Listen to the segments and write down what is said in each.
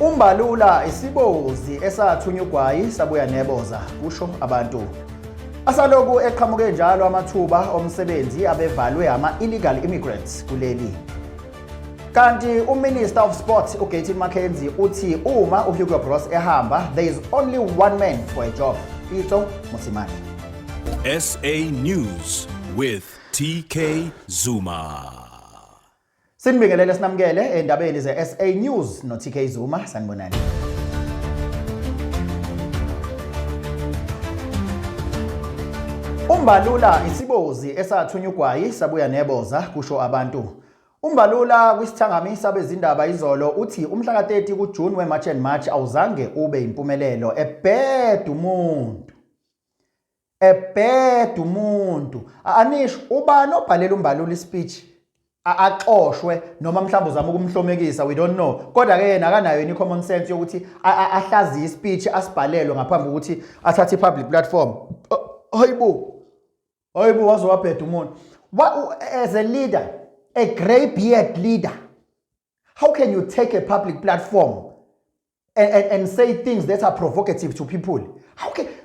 Umbalula isibozi esathunywa ugwayi sabuya neboza kusho abantu. Asaloku eqhamuke njalo amathuba omsebenzi abevalwe ama-illegal immigrants kuleli. Kanti uMinister of Sport uGayton McKenzie uthi uma uHugo Broos ehamba there is only one man for a job. Ito Mosimane. SA News with TK Zuma. Sinibingelele sinamukele endabeni ze SA News no TK Zuma sanibonani. Umbalula isibozi esathunywa ugwayi sabuya neboza kusho abantu. Umbalula kwisithangamisa bezindaba izolo uthi umhla ka-30 kuJune weMarch and March awuzange ube impumelelo ebheda umuntu. Anisho ubani obhalela umbalula ispeech axoshwe noma mhlawumbe uzama ukumhlomekisa, we don't know. Kodwa ke yena akanayo ni common sense yokuthi ahlazi ispeech asibhalelwe ngaphambi ukuthi athathe public platform. Hayibo wazowabheda umuntu. As a leader, a grey-beard leader, how can you take a public platform and say things that are provocative to people?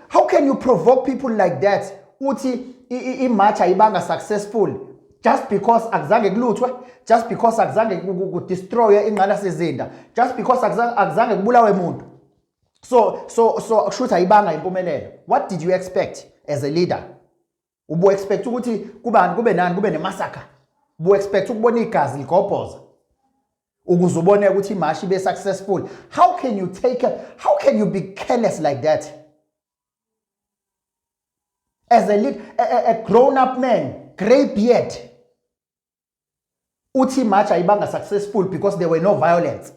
How can you provoke people like that? Uthi imatch ayibanga successful just because akuzange kuluthwe, just because akuzange kudestroy ingqala sezinda, just because akuzange kubulawe umuntu. So shoot ayibanga impumelelo. What did you expect as a leader? Ubu expect ukuthi kube nemassacre. Ubu expect ukubona igazi ligobhoza. Ukuze ubone ukuthi imashi be successful. How can you be careless like that? As a lead, a grown-up man, grey beard, uthi match ayibanga successful because there were no violence.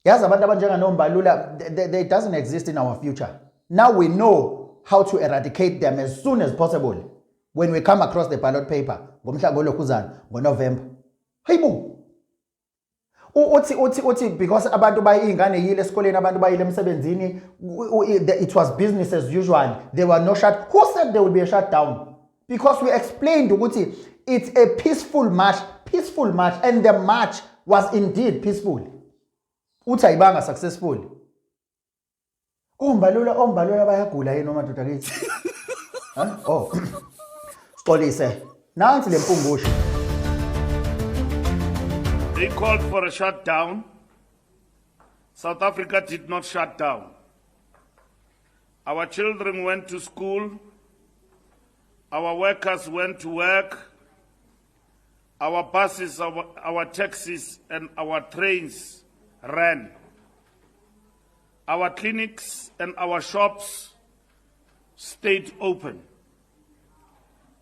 Yazi abantu abanjenga noMbalula, they doesn't exist in our future. Now we know how to eradicate them as soon as possible when we come across the ballot paper ngomhla ngolokhuzana ngoNovember. Hayibo. Uthi because abantu bayingane yile esikoleni, abantu bayile emsebenzini, it was business as usual. There were no shut. Who said there will be a shutdown? Because we explained ukuthi it's a peaceful march, and the march was indeed peaceful. Uthi ayibanga successful. Umbalula bayagula yini madoda kithi? Oh. Sixolise. Nansi lempungusho. They called for a shutdown. South Africa did not shut down. Our children went to school. Our workers went to work. Our buses, our taxis, and our trains ran. Our clinics and our shops stayed open.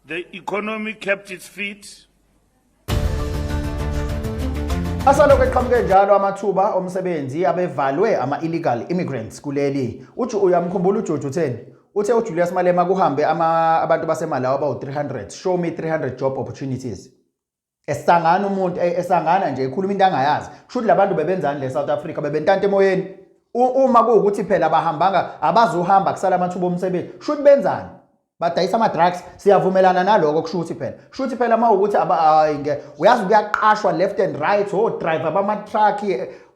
The economy kept its feet. Asaloku eqhamuke njalo amathuba omsebenzi abevalwe ama-illegal immigrants kuleli. Uthi uyamkhumbula uJojo utheni? Uthe uJulius Malema kuhambe abantu baseMalawi about 300. Show me 300 job opportunities. Esangana umuntu esangana nje ekhuluma into angayazi. Kushuthi labantu bebenzani le South Africa bebentanta emoyeni. Uma kuukuthi phela abahambanga abazohamba kusala amathuba omsebenzi. Kushuthi benzani? Badayisa ama drugs, siyavumelana naloko kushuthi phela. Kushuthi phela mawukuthi uyazi kuyaqashwa left and right, driver bama truck,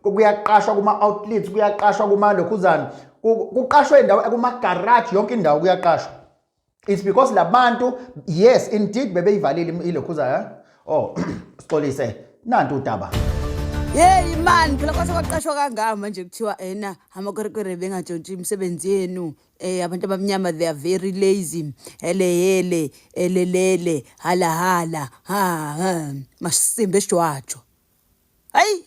kuyaqashwa kuma outlets, kuyaqashwa kuma lokhuzana. Kuqashwe indawo kuma garage, yonke indawo kuyaqashwa. It's because labantu, yes indeed bebeyivalile ilokhuzana. Oh, Sixolise nantu udaba. Hey man, phela kwase kwaqashwa kangaka manje kuthiwa ena amakorekore bengatshontsha imisebenzi yenu. Abantu abamnyama they are very lazy. Elelele hala masisimbe esiwatsho. Hayi.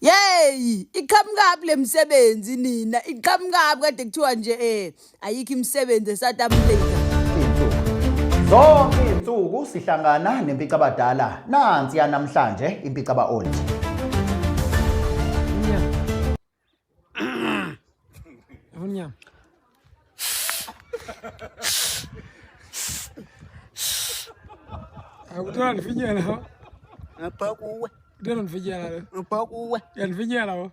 Yey, iqhamukapi lemsebenzi nina? Iqhamukapi kade kuthiwa nje ayikho imisebenzi eSouth Africa. Zonke insuku sihlangana nempica abadala. Nansi yanamhlanje impica aba-old. Vunyam. Akutona nifinyela ho. Ngapha kuwe. Utona nifinyela lo. Ngapha kuwe. Yanifinyela ho.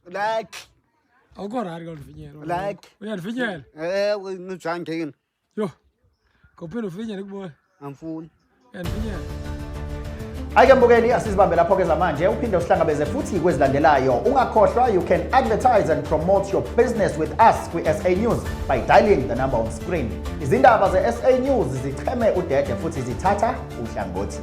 Like. Awukho right nifinyela. Like. Uyanifinyela? Ngijangeni. Yo. Kopela ufinyela kubola. Amfuni. Yanifinyela. Ayike mbukeli asizibambe lapho-ke zamanje uphinde usihlangabeze futhi kwezilandelayo. Ungakhohlwa you can advertise and promote your business with us kwi-SA News by dialing the number on screen. Izindaba ze-SA News zicheme udede futhi zithatha uhlangothi.